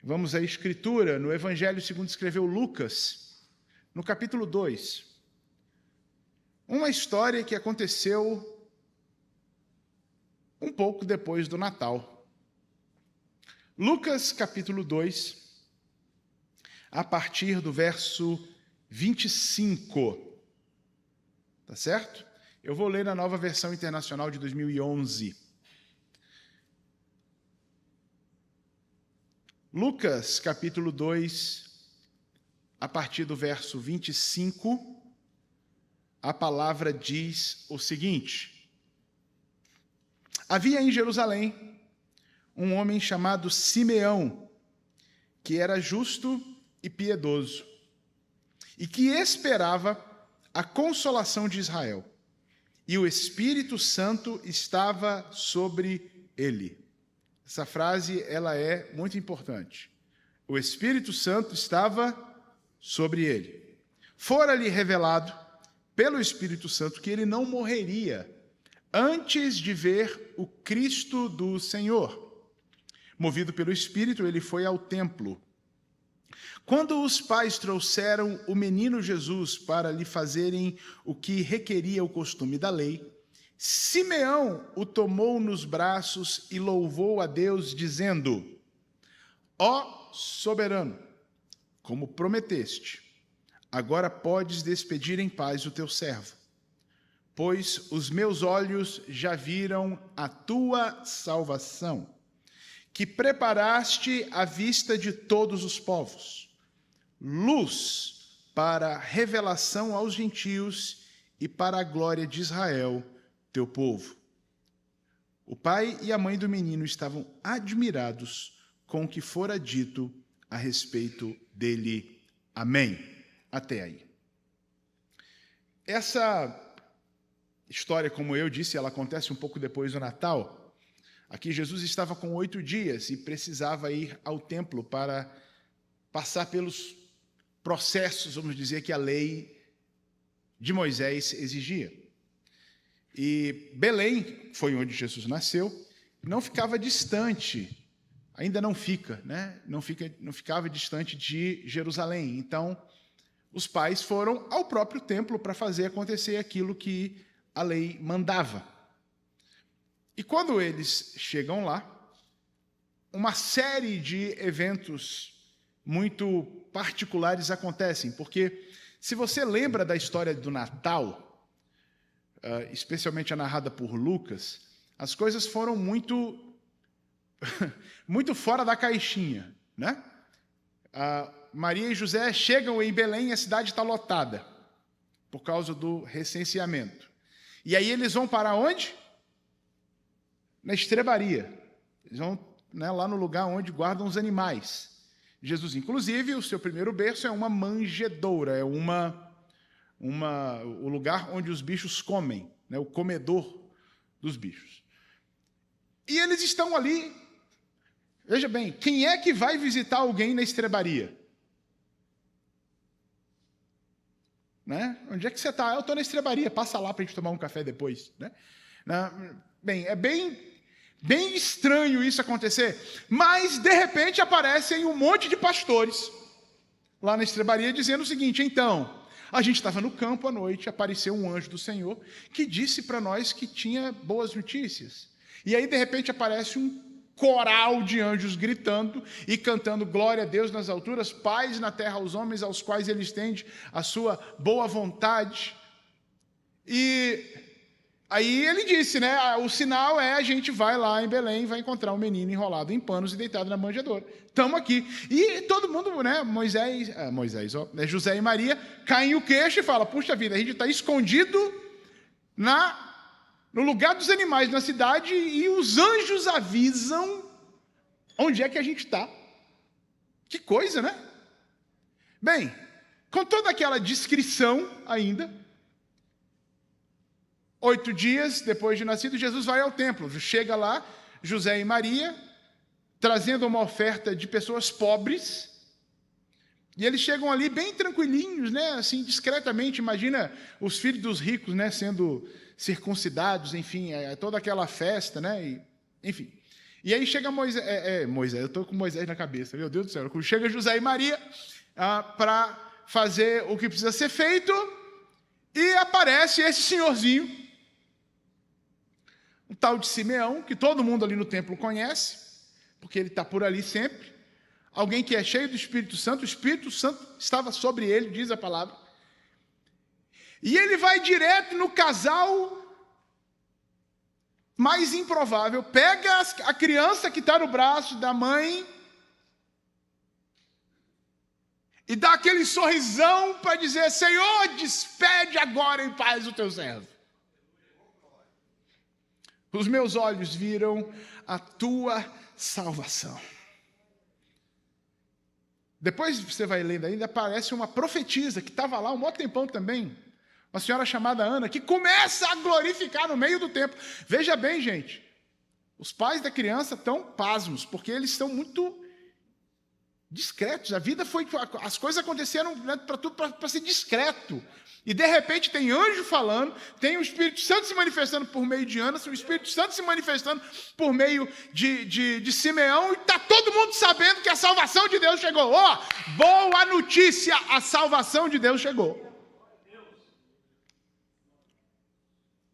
Vamos à Escritura, no Evangelho segundo escreveu Lucas, no capítulo 2. Uma história que aconteceu um pouco depois do Natal. Lucas, capítulo 2, a partir do verso 25. Tá certo? Eu vou ler na Nova Versão Internacional de 2011. Lucas, capítulo 2, a partir do verso 25, a palavra diz o seguinte: Havia em Jerusalém um homem chamado Simeão, que era justo e piedoso, e que esperava a consolação de Israel, e o Espírito Santo estava sobre ele. Essa frase, ela é muito importante. O Espírito Santo estava sobre ele. Fora-lhe revelado pelo Espírito Santo que ele não morreria antes de ver o Cristo do Senhor. Movido pelo Espírito, ele foi ao templo. Quando os pais trouxeram o menino Jesus para lhe fazerem o que requeria o costume da lei, Simeão o tomou nos braços e louvou a Deus, dizendo: Ó soberano, como prometeste, agora podes despedir em paz o teu servo, pois os meus olhos já viram a tua salvação, que preparaste à vista de todos os povos, luz para revelação aos gentios e para a glória de Israel, teu povo. O pai e a mãe do menino estavam admirados com o que fora dito a respeito dele. Amém. Até aí. Essa história, como eu disse, ela acontece um pouco depois do Natal. Aqui Jesus estava com 8 dias e precisava ir ao templo para passar pelos processos, vamos dizer, que a lei de Moisés exigia. E Belém, foi onde Jesus nasceu, não ficava distante, ainda não fica, né? Não ficava distante de Jerusalém. Então, os pais foram ao próprio templo para fazer acontecer aquilo que a lei mandava. E quando eles chegam lá, uma série de eventos muito particulares acontecem, porque se você lembra da história do Natal, especialmente a narrada por Lucas, as coisas foram muito fora da caixinha, né? Maria e José chegam em Belém e a cidade está lotada por causa do recenseamento. E aí eles vão para onde? Na estrebaria. Eles vão, né, lá no lugar onde guardam os animais. Jesus, inclusive, o seu primeiro berço é uma manjedoura, é o lugar onde os bichos comem, né, o comedor dos bichos. E eles estão ali. Veja bem, quem é que vai visitar alguém na estrebaria? Né? Onde é que você está? Eu estou na estrebaria, passa lá para a gente tomar um café depois. Né? Bem, é bem estranho isso acontecer, mas de repente aparecem um monte de pastores lá na estrebaria dizendo o seguinte: então, a gente estava no campo à noite, apareceu um anjo do Senhor que disse para nós que tinha boas notícias. E aí, de repente, aparece um coral de anjos gritando e cantando glória a Deus nas alturas, paz na terra aos homens aos quais ele estende a sua boa vontade. E aí ele disse, né, o sinal é a gente vai lá em Belém, vai encontrar um menino enrolado em panos e deitado na manjedoura. Estamos aqui. E todo mundo, né, José e Maria, caem o queixo e falam: puxa vida, a gente está escondido no lugar dos animais, na cidade, e os anjos avisam onde é que a gente está. Que coisa, né? Bem, com toda aquela descrição ainda, 8 dias depois de nascido, Jesus vai ao templo. Chega lá, José e Maria, trazendo uma oferta de pessoas pobres, e eles chegam ali bem tranquilinhos, né, assim, discretamente. Imagina os filhos dos ricos, né, sendo circuncidados, enfim, toda aquela festa, né, enfim. E aí chega Moisés, eu estou com Moisés na cabeça, meu Deus do céu. Chega José e Maria para fazer o que precisa ser feito, e aparece esse senhorzinho, um tal de Simeão, que todo mundo ali no templo conhece, porque ele está por ali sempre. Alguém que é cheio do Espírito Santo, o Espírito Santo estava sobre ele, diz a palavra. E ele vai direto no casal mais improvável, pega a criança que está no braço da mãe e dá aquele sorrisão para dizer: Senhor, despede agora em paz o teu servo. Os meus olhos viram a tua salvação. Depois você vai lendo ainda, aparece uma profetisa que estava lá um maior tempão também, uma senhora chamada Ana, que começa a glorificar no meio do templo. Veja bem, gente, os pais da criança estão pasmos, porque eles estão muito discretos. A vida foi, as coisas aconteceram, né, para tudo para ser discreto. E de repente tem anjo falando, tem o Espírito Santo se manifestando por meio de Ana, o Espírito Santo se manifestando por meio de Simeão, e está todo mundo sabendo que a salvação de Deus chegou. Boa notícia, a salvação de Deus chegou.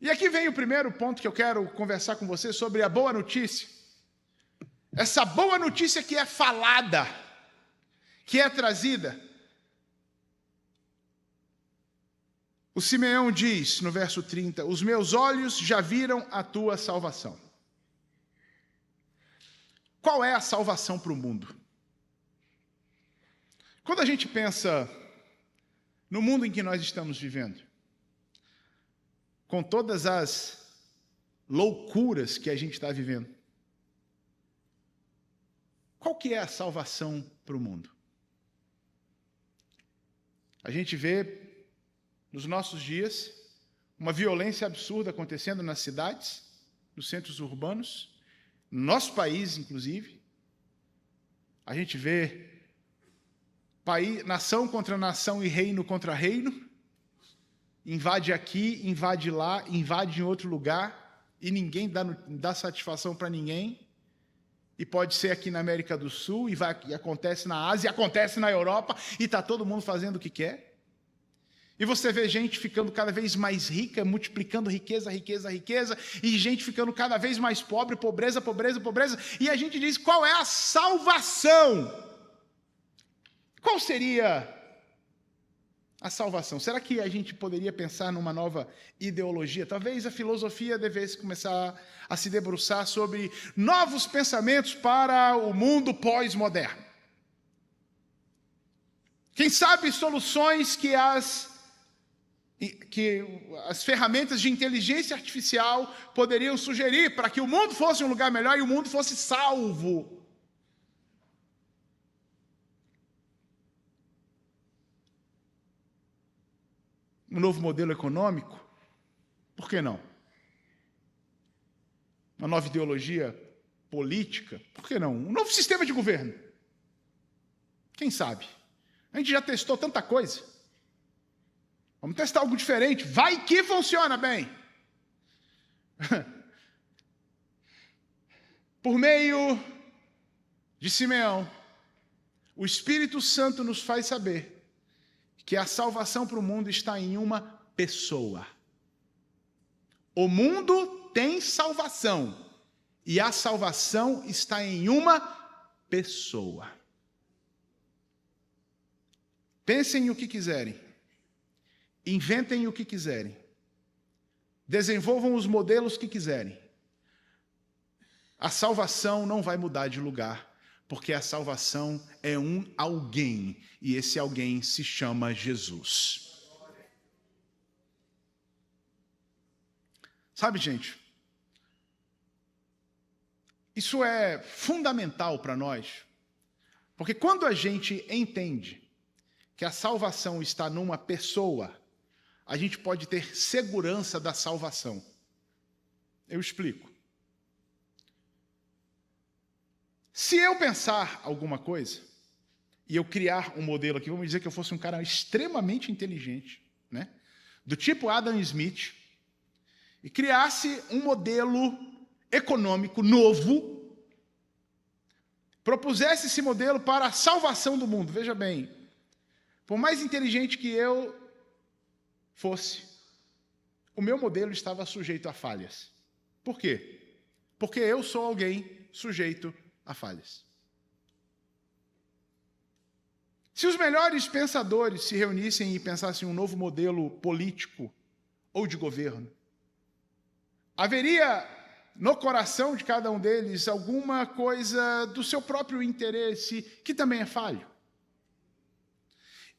E aqui vem o primeiro ponto que eu quero conversar com você sobre a boa notícia. Essa boa notícia que é falada, que é trazida. O Simeão diz no verso 30, os meus olhos já viram a tua salvação. Qual é a salvação para o mundo? Quando a gente pensa no mundo em que nós estamos vivendo, com todas as loucuras que a gente está vivendo, qual que é a salvação para o mundo? A gente vê nos nossos dias uma violência absurda acontecendo nas cidades, nos centros urbanos, no nosso país, inclusive. A gente vê nação contra nação e reino contra reino. Invade aqui, invade lá, invade em outro lugar, e ninguém dá satisfação para ninguém. E pode ser aqui na América do Sul, e acontece na Ásia, e acontece na Europa, e está todo mundo fazendo o que quer. E você vê gente ficando cada vez mais rica, multiplicando riqueza, riqueza, riqueza, e gente ficando cada vez mais pobre, pobreza, pobreza, pobreza. E a gente diz, qual é a salvação? Qual seria a salvação? Será que a gente poderia pensar numa nova ideologia? Talvez a filosofia devesse começar a se debruçar sobre novos pensamentos para o mundo pós-moderno. Quem sabe soluções que as ferramentas de inteligência artificial poderiam sugerir para que o mundo fosse um lugar melhor e o mundo fosse salvo. Um novo modelo econômico? Por que não? Uma nova ideologia política? Por que não? Um novo sistema de governo? Quem sabe? A gente já testou tanta coisa. Vamos testar algo diferente. Vai que funciona bem. Por meio de Simeão, o Espírito Santo nos faz saber que a salvação para o mundo está em uma pessoa. O mundo tem salvação, e a salvação está em uma pessoa. Pensem o que quiserem, inventem o que quiserem, desenvolvam os modelos que quiserem. A salvação não vai mudar de lugar, porque a salvação é um alguém, e esse alguém se chama Jesus. Sabe, gente, isso é fundamental para nós, porque quando a gente entende que a salvação está numa pessoa, a gente pode ter segurança da salvação. Eu explico. Se eu pensar alguma coisa, e eu criar um modelo aqui, vamos dizer que eu fosse um cara extremamente inteligente, né? Do tipo Adam Smith, e criasse um modelo econômico novo, propusesse esse modelo para a salvação do mundo, veja bem, por mais inteligente que eu fosse, o meu modelo estava sujeito a falhas. Por quê? Porque eu sou alguém sujeito a falhas. Se os melhores pensadores se reunissem e pensassem um novo modelo político ou de governo, haveria no coração de cada um deles alguma coisa do seu próprio interesse que também é falho.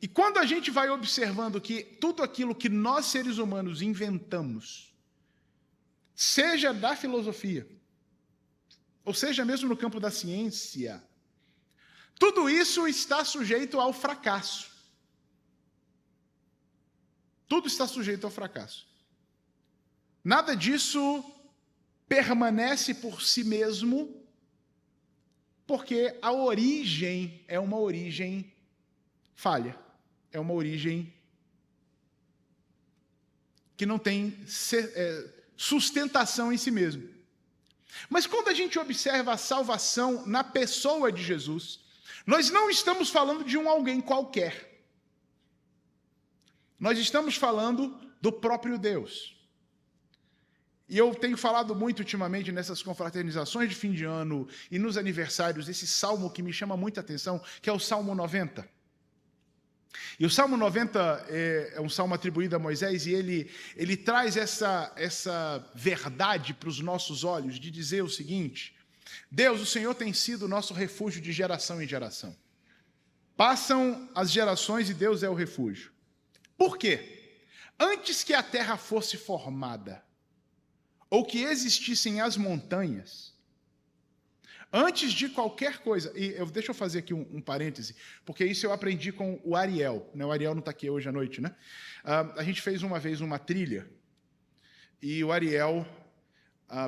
E quando a gente vai observando que tudo aquilo que nós seres humanos inventamos, seja da filosofia, ou seja mesmo no campo da ciência, tudo isso está sujeito ao fracasso. Tudo está sujeito ao fracasso. Nada disso permanece por si mesmo, porque a origem é uma origem falha. É uma origem que não tem sustentação em si mesmo. Mas quando a gente observa a salvação na pessoa de Jesus, nós não estamos falando de um alguém qualquer. Nós estamos falando do próprio Deus. E eu tenho falado muito ultimamente nessas confraternizações de fim de ano e nos aniversários, esse salmo que me chama muita atenção, que é o Salmo 90. E o Salmo 90 é um salmo atribuído a Moisés e ele traz essa verdade para os nossos olhos, de dizer o seguinte: Deus, o Senhor tem sido o nosso refúgio de geração em geração. Passam as gerações e Deus é o refúgio. Por quê? Antes que a terra fosse formada, ou que existissem as montanhas, antes de qualquer coisa, e deixa eu fazer aqui um parêntese, porque isso eu aprendi com o Ariel, né? O Ariel não está aqui hoje à noite, né? A gente fez uma vez uma trilha, e o Ariel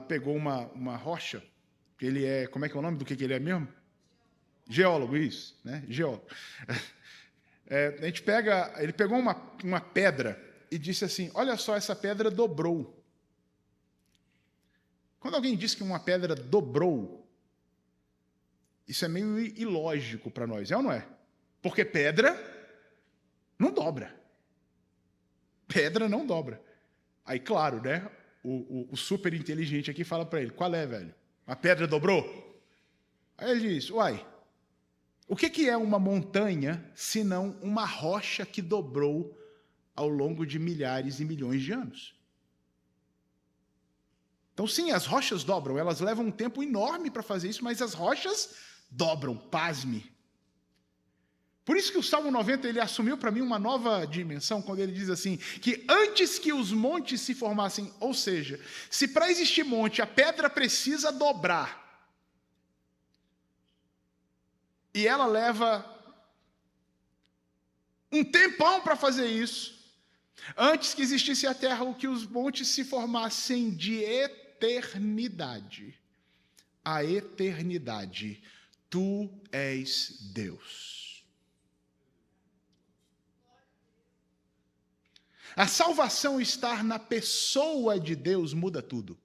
pegou uma rocha, que ele é, como é que é o nome do que ele é mesmo? Geólogo, isso, né? Geólogo. Ele pegou uma pedra e disse assim: olha só, essa pedra dobrou. Quando alguém diz que uma pedra dobrou, isso é meio ilógico para nós, é ou não é? Porque pedra não dobra. Pedra não dobra. Aí, claro, né? O super inteligente aqui fala para ele: qual é, velho? A pedra dobrou? Aí ele diz: uai, o que é uma montanha senão uma rocha que dobrou ao longo de milhares e milhões de anos? Então, sim, as rochas dobram, elas levam um tempo enorme para fazer isso, mas as rochas dobram, pasme. Por isso que o Salmo 90 ele assumiu para mim uma nova dimensão, quando ele diz assim, que antes que os montes se formassem, ou seja, se para existir monte a pedra precisa dobrar, e ela leva um tempão para fazer isso, antes que existisse a terra, ou que os montes se formassem de eternidade, a eternidade, tu és Deus. A salvação estar na pessoa de Deus muda tudo.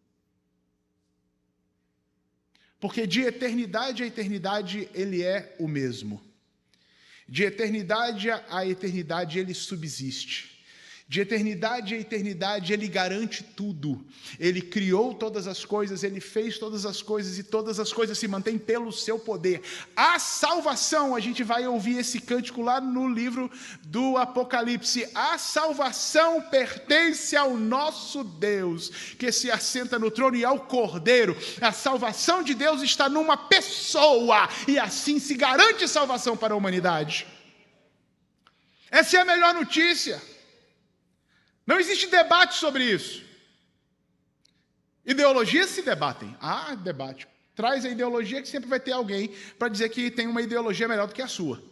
Porque de eternidade a eternidade ele é o mesmo. De eternidade a eternidade ele subsiste. De eternidade a eternidade ele garante tudo. Ele criou todas as coisas, ele fez todas as coisas e todas as coisas se mantêm pelo seu poder. A salvação, a gente vai ouvir esse cântico lá no livro do Apocalipse. A salvação pertence ao nosso Deus, que se assenta no trono, e ao Cordeiro. A salvação de Deus está numa pessoa, e assim se garante salvação para a humanidade. Essa é a melhor notícia. Não existe debate sobre isso. Ideologias se debatem. Debate. Traz a ideologia que sempre vai ter alguém para dizer que tem uma ideologia melhor do que a sua.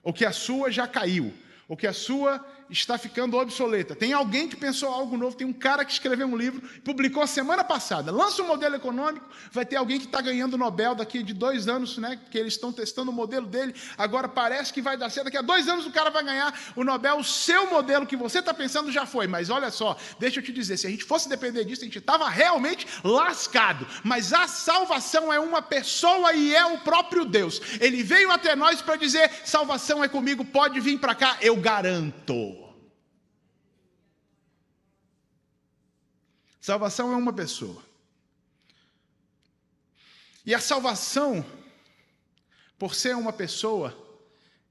Ou que a sua já caiu. Ou que a sua está ficando obsoleta. Tem alguém que pensou algo novo, tem um cara que escreveu um livro, publicou semana passada, lança um modelo econômico, vai ter alguém que está ganhando o Nobel daqui de 2 anos, né? Porque eles estão testando o modelo dele, agora parece que vai dar certo, daqui a 2 anos o cara vai ganhar o Nobel, o seu modelo que você está pensando já foi, mas olha só, deixa eu te dizer, se a gente fosse depender disso, a gente estava realmente lascado, mas a salvação é uma pessoa e é o próprio Deus. Ele veio até nós para dizer, salvação é comigo, pode vir para cá, eu garanto. Salvação é uma pessoa. E a salvação, por ser uma pessoa,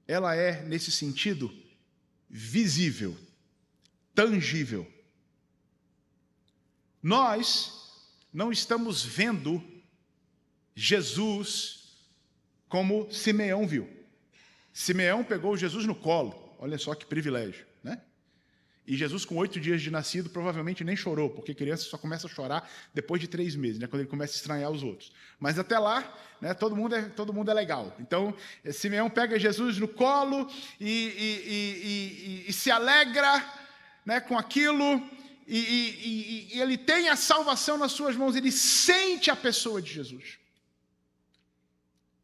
ela é, nesse sentido, visível, tangível. Nós não estamos vendo Jesus como Simeão viu. Simeão pegou Jesus no colo. Olha só que privilégio, né? E Jesus, com 8 dias de nascido, provavelmente nem chorou, porque criança só começa a chorar depois de 3 meses, né, quando ele começa a estranhar os outros. Mas até lá, né, todo mundo é legal. Então, Simeão pega Jesus no colo e se alegra, né, com aquilo, e ele tem a salvação nas suas mãos, ele sente a pessoa de Jesus.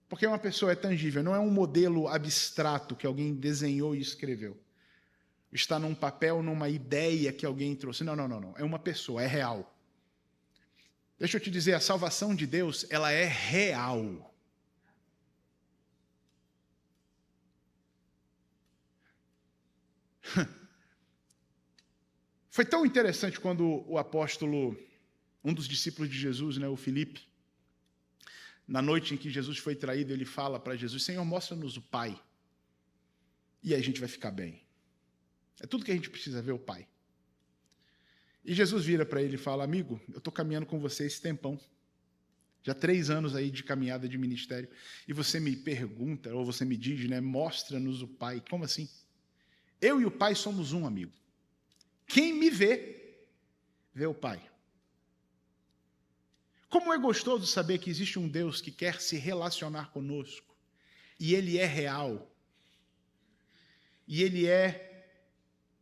Porque uma pessoa é tangível, não é um modelo abstrato que alguém desenhou e escreveu. Está num papel, numa ideia que alguém trouxe. Não. É uma pessoa, é real. Deixa eu te dizer, a salvação de Deus, ela é real. Foi tão interessante quando o apóstolo, um dos discípulos de Jesus, né, o Filipe, na noite em que Jesus foi traído, ele fala para Jesus, Senhor, mostra-nos o Pai, e aí a gente vai ficar bem. É tudo que a gente precisa ver o Pai. E Jesus vira para ele e fala, amigo, eu estou caminhando com você esse tempão, já 3 anos aí de caminhada de ministério, e você me pergunta, ou você me diz, né, mostra-nos o Pai. Como assim? Eu e o Pai somos um, amigo. Quem me vê, vê o Pai. Como é gostoso saber que existe um Deus que quer se relacionar conosco, e Ele é real, e Ele é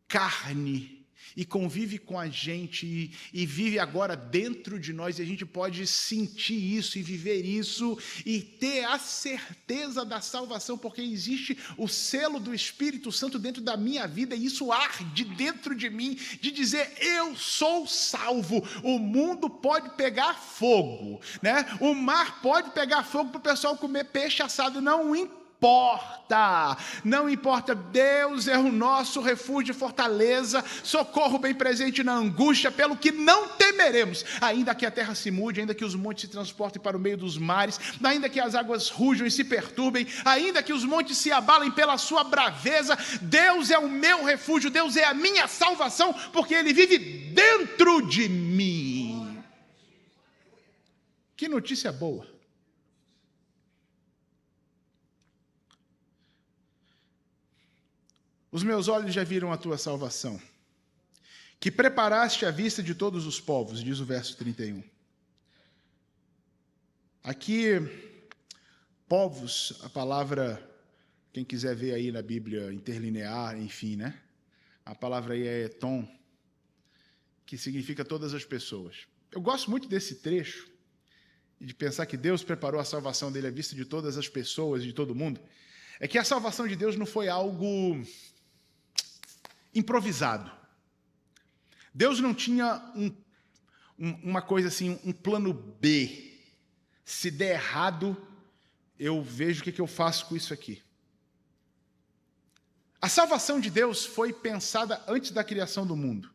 carne, e convive com a gente, e vive agora dentro de nós, e a gente pode sentir isso, e viver isso, e ter a certeza da salvação, porque existe o selo do Espírito Santo dentro da minha vida, e isso arde dentro de mim, de dizer, eu sou salvo. O mundo pode pegar fogo, né? O mar pode pegar fogo para o pessoal comer peixe assado, não importa, Deus é o nosso refúgio e fortaleza, socorro bem presente na angústia, pelo que não temeremos, ainda que a terra se mude, ainda que os montes se transportem para o meio dos mares, ainda que as águas rujam e se perturbem, ainda que os montes se abalem pela sua braveza, Deus é o meu refúgio, Deus é a minha salvação, porque Ele vive dentro de mim. Que notícia boa! Os meus olhos já viram a tua salvação, que preparaste à vista de todos os povos, diz o verso 31. Aqui, povos, a palavra, quem quiser ver aí na Bíblia, interlinear, enfim, né? A palavra aí é eton, que significa todas as pessoas. Eu gosto muito desse trecho, e de pensar que Deus preparou a salvação dele à vista de todas as pessoas, de todo mundo. É que a salvação de Deus não foi algo improvisado. Deus não tinha uma coisa assim, um plano B. Se der errado, eu vejo o que eu faço com isso aqui. A salvação de Deus foi pensada antes da criação do mundo.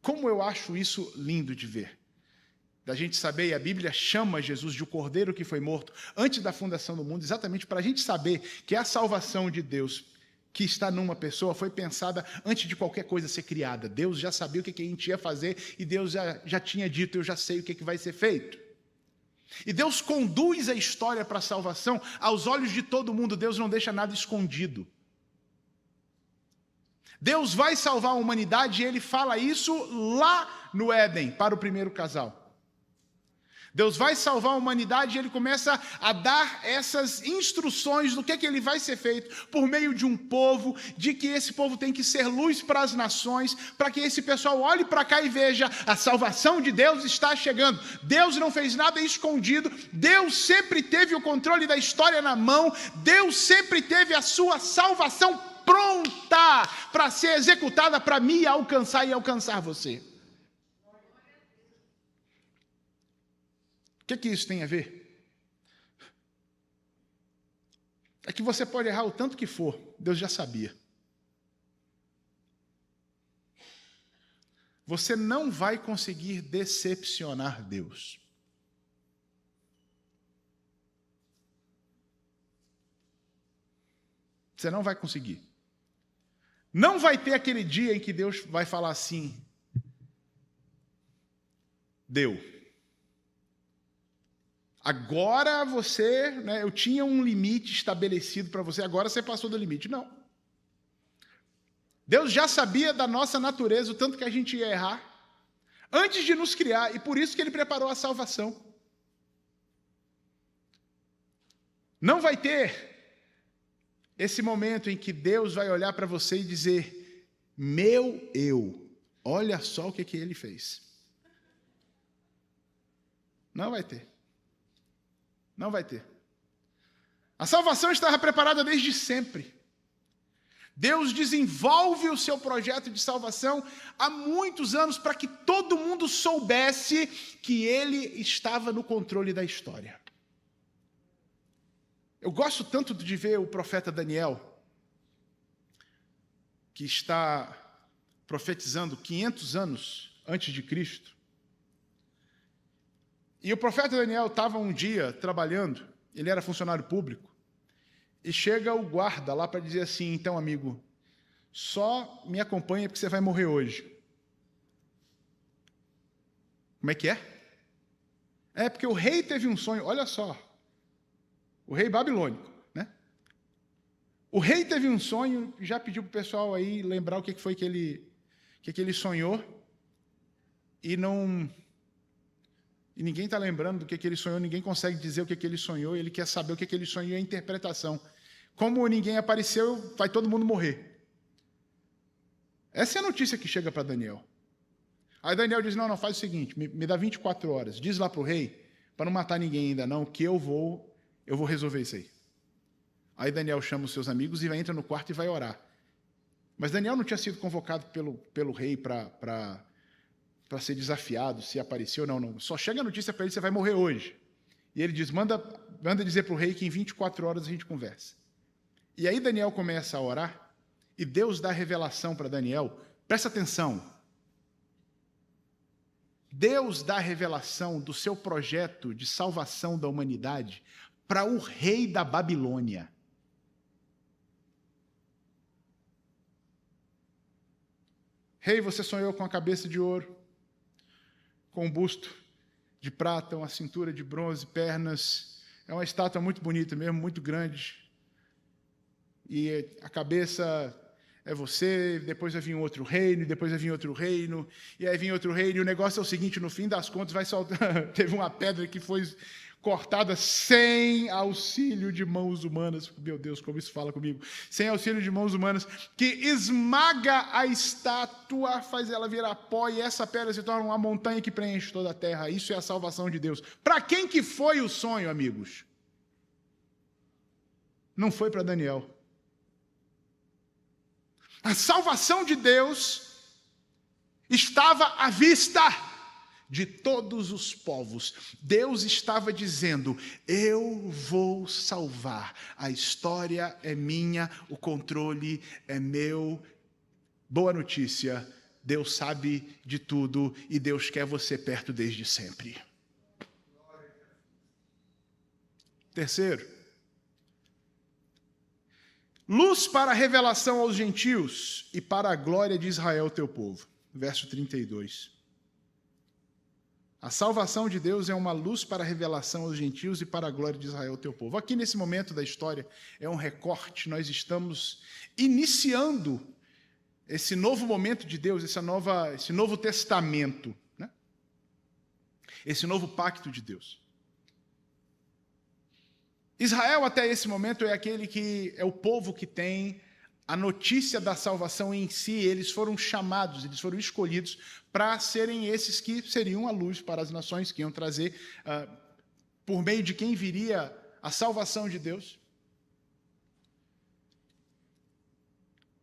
Como eu acho isso lindo de ver. Da gente saber, e a Bíblia chama Jesus de o Cordeiro que foi morto antes da fundação do mundo, exatamente para a gente saber que a salvação de Deus que está numa pessoa foi pensada antes de qualquer coisa ser criada. Deus já sabia o que a gente ia fazer e Deus já tinha dito, eu já sei o que vai ser feito. E Deus conduz a história para a salvação aos olhos de todo mundo. Deus não deixa nada escondido. Deus vai salvar a humanidade e Ele fala isso lá no Éden, para o primeiro casal. Deus vai salvar a humanidade e ele começa a dar essas instruções do que ele vai ser feito por meio de um povo, de que esse povo tem que ser luz para as nações, para que esse pessoal olhe para cá e veja, a salvação de Deus está chegando. Deus não fez nada escondido, Deus sempre teve o controle da história na mão, Deus sempre teve a sua salvação pronta para ser executada para me alcançar e alcançar você. O que isso tem a ver? É que você pode errar o tanto que for, Deus já sabia. Você não vai conseguir decepcionar Deus. Você não vai conseguir. Não vai ter aquele dia em que Deus vai falar assim: deu. Agora você, eu tinha um limite estabelecido para você, agora você passou do limite. Não. Deus já sabia da nossa natureza, o tanto que a gente ia errar, antes de nos criar, e por isso que Ele preparou a salvação. Não vai ter esse momento em que Deus vai olhar para você e dizer: meu eu, olha só o que Ele fez. Não vai ter. Não vai ter. A salvação estava preparada desde sempre. Deus desenvolve o seu projeto de salvação há muitos anos para que todo mundo soubesse que Ele estava no controle da história. Eu gosto tanto de ver o profeta Daniel, que está profetizando 500 anos antes de Cristo. E o profeta Daniel estava um dia trabalhando, ele era funcionário público, e chega o guarda lá para dizer assim: então, amigo, só me acompanha porque você vai morrer hoje. Como é que é? É porque o rei teve um sonho, olha só, o rei babilônico, né? O rei teve um sonho, já pediu para o pessoal aí lembrar o que foi que ele sonhou, e ninguém está lembrando do que ele sonhou, ninguém consegue dizer o que ele sonhou, ele quer saber o que ele sonhou e a interpretação. Como ninguém apareceu, vai todo mundo morrer. Essa é a notícia que chega para Daniel. Aí Daniel diz: não, faz o seguinte, me dá 24 horas, diz lá para o rei, para não matar ninguém ainda não, que eu vou resolver isso aí. Aí Daniel chama os seus amigos e entra no quarto e vai orar. Mas Daniel não tinha sido convocado pelo rei para ser desafiado, se apareceu, não. Só chega a notícia para ele: você vai morrer hoje. E ele diz: manda dizer para o rei que em 24 horas a gente conversa. E aí Daniel começa a orar, e Deus dá revelação para Daniel. Presta atenção. Deus dá revelação do seu projeto de salvação da humanidade para o rei da Babilônia. Rei, você sonhou com a cabeça de ouro, com um busto de prata, uma cintura de bronze, pernas. É uma estátua muito bonita mesmo, muito grande. E a cabeça é você, depois vai vir outro reino, depois vai vir outro reino, e aí vem outro reino. E o negócio é o seguinte: no fim das contas vai soltar. Teve uma pedra que foi cortada sem auxílio de mãos humanas. Meu Deus, como isso fala comigo. Sem auxílio de mãos humanas, que esmaga a estátua, faz ela virar pó, e essa pedra se torna uma montanha que preenche toda a terra. Isso é a salvação de Deus. Para quem que foi o sonho, amigos? Não foi para Daniel. A salvação de Deus estava à vista de todos os povos. Deus estava dizendo: eu vou salvar, a história é minha, o controle é meu. Boa notícia, Deus sabe de tudo e Deus quer você perto desde sempre. Terceiro, luz para a revelação aos gentios e para a glória de Israel, teu povo. Verso 32. A salvação de Deus é uma luz para a revelação aos gentios e para a glória de Israel, teu povo. Aqui nesse momento da história é um recorte, nós estamos iniciando esse novo momento de Deus, esse novo testamento, né? esse novo pacto de Deus. Israel, até esse momento, é aquele que é o povo que tem a notícia da salvação em si. Eles foram chamados, eles foram escolhidos para serem esses que seriam a luz para as nações, que iam trazer, por meio de quem viria a salvação de Deus.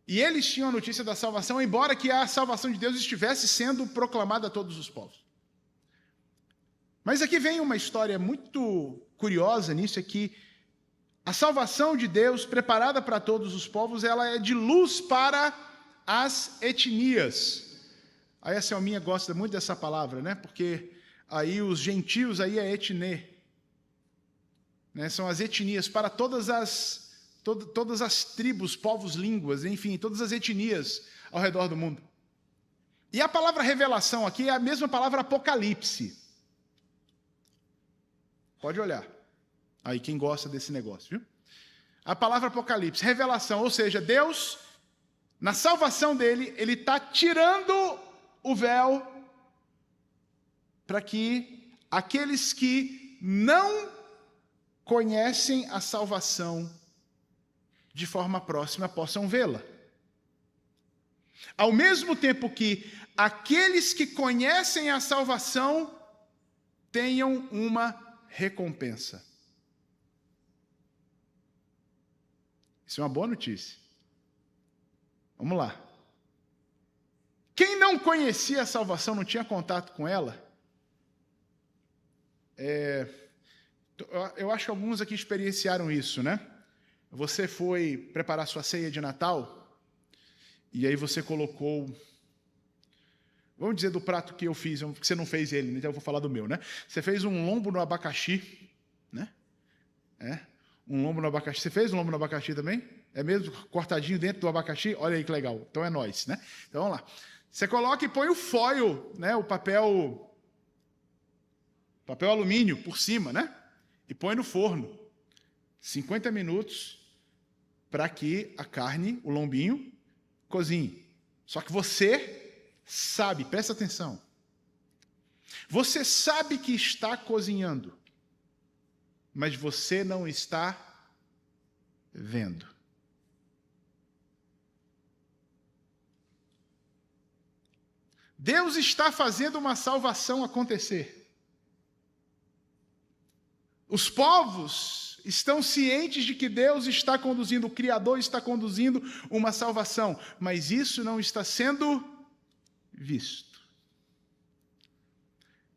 E eles tinham a notícia da salvação, embora que a salvação de Deus estivesse sendo proclamada a todos os povos. Mas aqui vem uma história muito curiosa nisso, é que a salvação de Deus, preparada para todos os povos, ela é de luz para as etnias. Aí a Selminha gosta muito dessa palavra, né? Porque aí os gentios, aí é etnê. Né? São as etnias, para todas as tribos, povos, línguas, enfim, todas as etnias ao redor do mundo. E a palavra revelação aqui é a mesma palavra apocalipse. Pode olhar. Aí, quem gosta desse negócio, viu? A palavra apocalipse, revelação, ou seja, Deus, na salvação dele, ele está tirando o véu para que aqueles que não conhecem a salvação de forma próxima possam vê-la. Ao mesmo tempo que aqueles que conhecem a salvação tenham uma recompensa. Isso é uma boa notícia. Vamos lá. Quem não conhecia a salvação, não tinha contato com ela, eu acho que alguns aqui experienciaram isso, né? Você foi preparar sua ceia de Natal, e aí você colocou, vamos dizer do prato que eu fiz, porque você não fez ele, então eu vou falar do meu, né? Você fez um lombo no abacaxi, né? Um lombo no abacaxi. Você fez um lombo no abacaxi também? É mesmo? Cortadinho dentro do abacaxi? Olha aí que legal. Então é nóis, né? Então vamos lá. Você coloca e põe o foil, né? O papel alumínio por cima, né? E põe no forno. 50 minutos para que a carne, o lombinho, cozinhe. Só que você sabe, presta atenção. Você sabe que está cozinhando, mas você não está vendo. Deus está fazendo uma salvação acontecer. Os povos estão cientes de que Deus está conduzindo, o Criador está conduzindo uma salvação, mas isso não está sendo visto.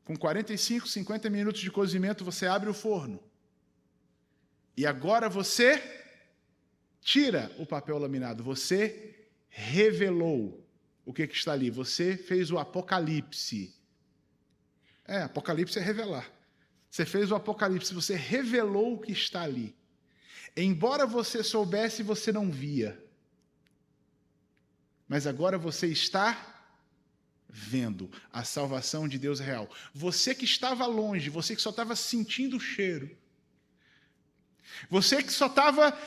Com 45, 50 minutos de cozimento, você abre o forno. E agora você tira o papel laminado, você revelou o que está ali, você fez o apocalipse. Apocalipse é revelar. Você fez o apocalipse, você revelou o que está ali. Embora você soubesse, você não via. Mas agora você está vendo. A salvação de Deus é real. Você que estava longe, você que só estava sentindo o cheiro, você que só estava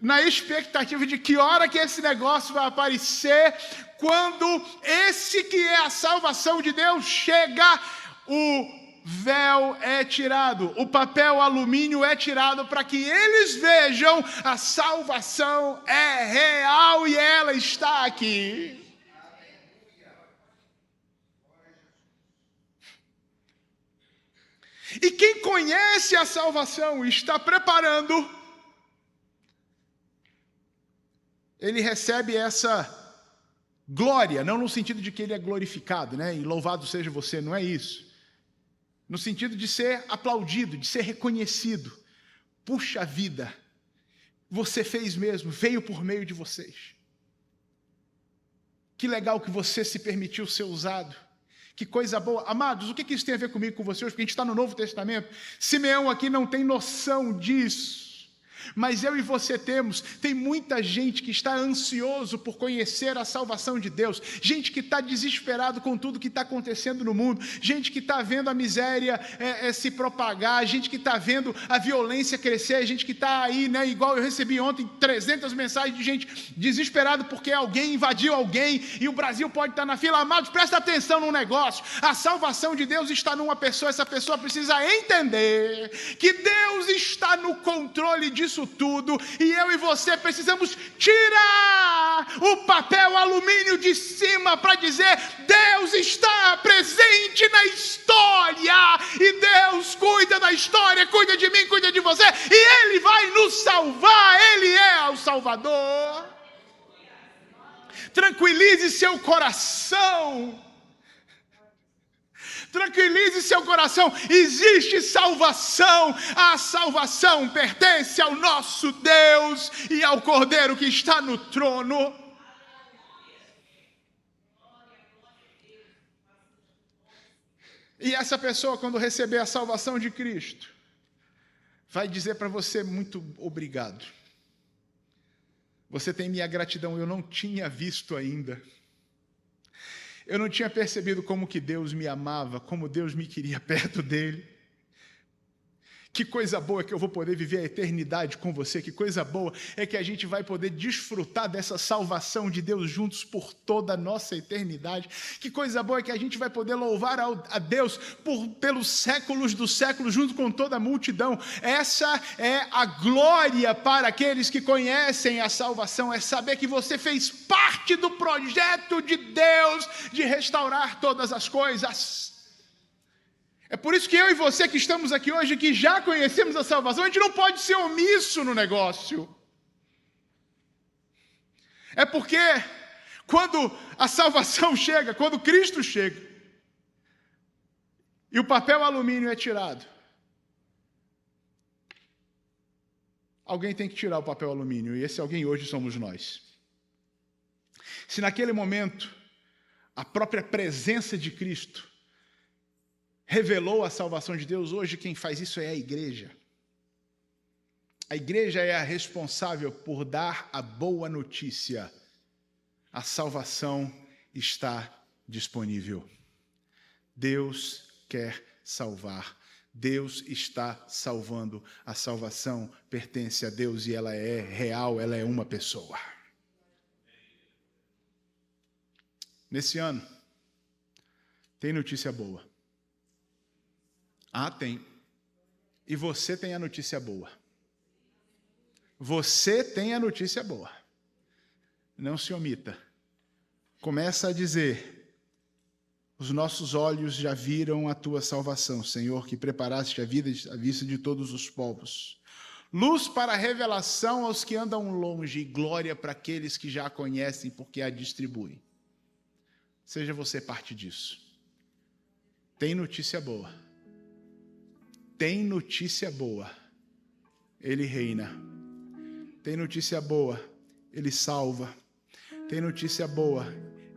na expectativa de que hora que esse negócio vai aparecer, quando esse que é a salvação de Deus chega, o véu é tirado, o papel alumínio é tirado para que eles vejam a salvação é real e ela está aqui. E quem conhece a salvação e está preparando, ele recebe essa glória, não no sentido de que ele é glorificado, né? E louvado seja você, não é isso. No sentido de ser aplaudido, de ser reconhecido. Puxa vida, você fez mesmo, veio por meio de vocês. Que legal que você se permitiu ser usado. Que coisa boa. Amados, o que isso tem a ver comigo, com você hoje? Porque a gente está no Novo Testamento. Simeão aqui não tem noção disso. Mas eu e você tem muita gente que está ansioso por conhecer a salvação de Deus, gente que está desesperado com tudo que está acontecendo no mundo, gente que está vendo a miséria se propagar, gente que está vendo a violência crescer, gente que está aí, né, igual eu recebi ontem 300 mensagens de gente desesperada porque alguém invadiu alguém e o Brasil pode estar na fila. Amados, presta atenção num negócio: a salvação de Deus está numa pessoa. Essa pessoa precisa entender que Deus está no controle disso tudo, e eu e você precisamos tirar o papel alumínio de cima para dizer: Deus está presente na história, e Deus cuida da história, cuida de mim, cuida de você, e Ele vai nos salvar. Ele é o Salvador. Tranquilize seu coração. Tranquilize seu coração, existe salvação. A salvação pertence ao nosso Deus e ao Cordeiro que está no trono. E essa pessoa, quando receber a salvação de Cristo, vai dizer para você: muito obrigado. Você tem minha gratidão, eu não tinha visto ainda. Eu não tinha percebido como que Deus me amava, como Deus me queria perto dele. Que coisa boa que eu vou poder viver a eternidade com você. Que coisa boa é que a gente vai poder desfrutar dessa salvação de Deus juntos por toda a nossa eternidade. Que coisa boa é que a gente vai poder louvar a Deus pelos séculos dos séculos, junto com toda a multidão. Essa é a glória para aqueles que conhecem a salvação, é saber que você fez parte do projeto de Deus de restaurar todas as coisas. É por isso que eu e você que estamos aqui hoje, que já conhecemos a salvação, a gente não pode ser omisso no negócio. É porque quando a salvação chega, quando Cristo chega, e o papel alumínio é tirado, alguém tem que tirar o papel alumínio, e esse alguém hoje somos nós. Se naquele momento a própria presença de Cristo revelou a salvação de Deus, hoje quem faz isso é a igreja. A igreja é a responsável por dar a boa notícia. A salvação está disponível. Deus quer salvar. Deus está salvando. A salvação pertence a Deus e ela é real, ela é uma pessoa. Nesse ano, tem notícia boa. Ah, tem. E você tem a notícia boa. Você tem a notícia boa. Não se omita. Começa a dizer: os nossos olhos já viram a tua salvação, Senhor, que preparaste a vida à vista de todos os povos. Luz para a revelação aos que andam longe, e glória para aqueles que já a conhecem, porque a distribuem. Seja você parte disso. Tem notícia boa. Tem notícia boa, Ele reina. Tem notícia boa, Ele salva. Tem notícia boa,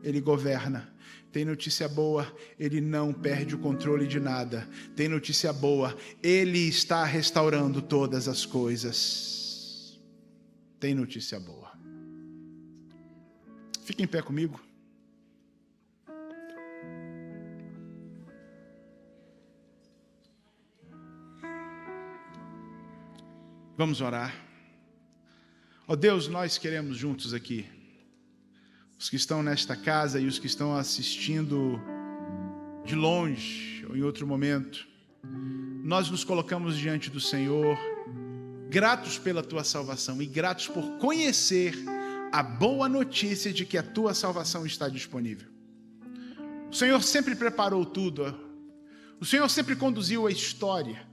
Ele governa. Tem notícia boa, Ele não perde o controle de nada. Tem notícia boa, Ele está restaurando todas as coisas. Tem notícia boa. Fique em pé comigo. Vamos orar. Ó Deus, nós queremos juntos aqui, os que estão nesta casa e os que estão assistindo de longe ou em outro momento, nós nos colocamos diante do Senhor, gratos pela Tua salvação e gratos por conhecer a boa notícia de que a Tua salvação está disponível. O Senhor sempre preparou tudo, o Senhor sempre conduziu a história,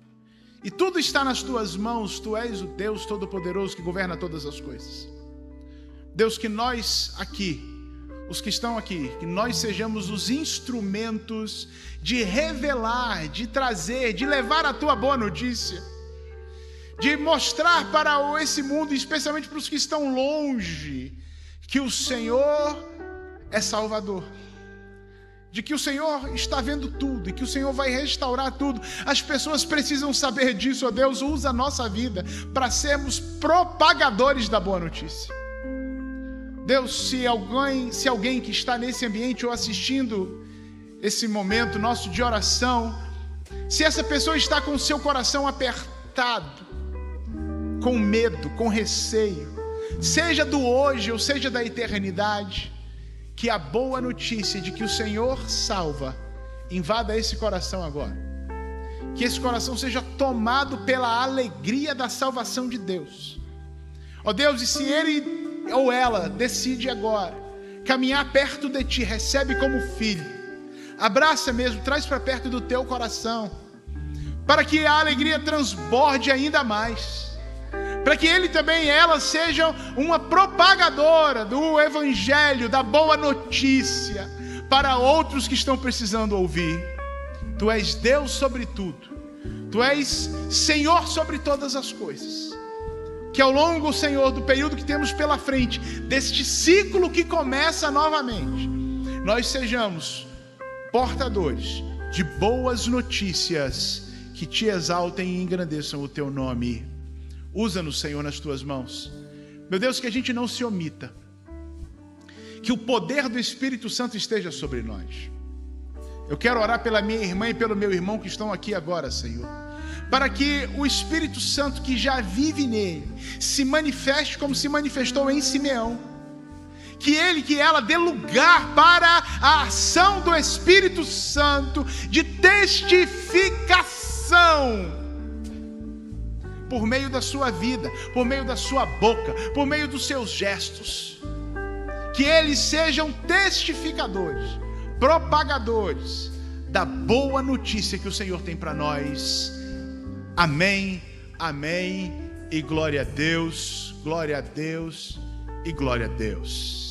e tudo está nas tuas mãos. Tu és o Deus Todo-Poderoso que governa todas as coisas. Deus, que nós aqui, os que estão aqui, que nós sejamos os instrumentos de revelar, de trazer, de levar a tua boa notícia, de mostrar para esse mundo, especialmente para os que estão longe, que o Senhor é Salvador, de que o Senhor está vendo tudo e que o Senhor vai restaurar tudo. As pessoas precisam saber disso, ó Deus. Usa a nossa vida para sermos propagadores da boa notícia. Deus, se alguém que está nesse ambiente ou assistindo esse momento nosso de oração, se essa pessoa está com o seu coração apertado, com medo, com receio, seja do hoje ou seja da eternidade, que a boa notícia de que o Senhor salva invada esse coração agora. Que esse coração seja tomado pela alegria da salvação de Deus. Ó Deus, e se ele ou ela decide agora caminhar perto de Ti, recebe como filho, abraça mesmo, traz para perto do Teu coração, para que a alegria transborde ainda mais, para que ele também e ela sejam uma propagadora do Evangelho, da boa notícia, para outros que estão precisando ouvir. Tu és Deus sobre tudo, Tu és Senhor sobre todas as coisas. Que ao longo, Senhor, do período que temos pela frente, deste ciclo que começa novamente, nós sejamos portadores de boas notícias que Te exaltem e engrandeçam o Teu nome. Usa-nos, Senhor, nas Tuas mãos. Meu Deus, que a gente não se omita, que o poder do Espírito Santo esteja sobre nós. Eu quero orar pela minha irmã e pelo meu irmão que estão aqui agora, Senhor, para que o Espírito Santo que já vive nele se manifeste como se manifestou em Simeão. Que ele, que ela dê lugar para a ação do Espírito Santo de testificação, por meio da sua vida, por meio da sua boca, por meio dos seus gestos. Que eles sejam testificadores, propagadores da boa notícia que o Senhor tem para nós. Amém, amém, e glória a Deus e glória a Deus.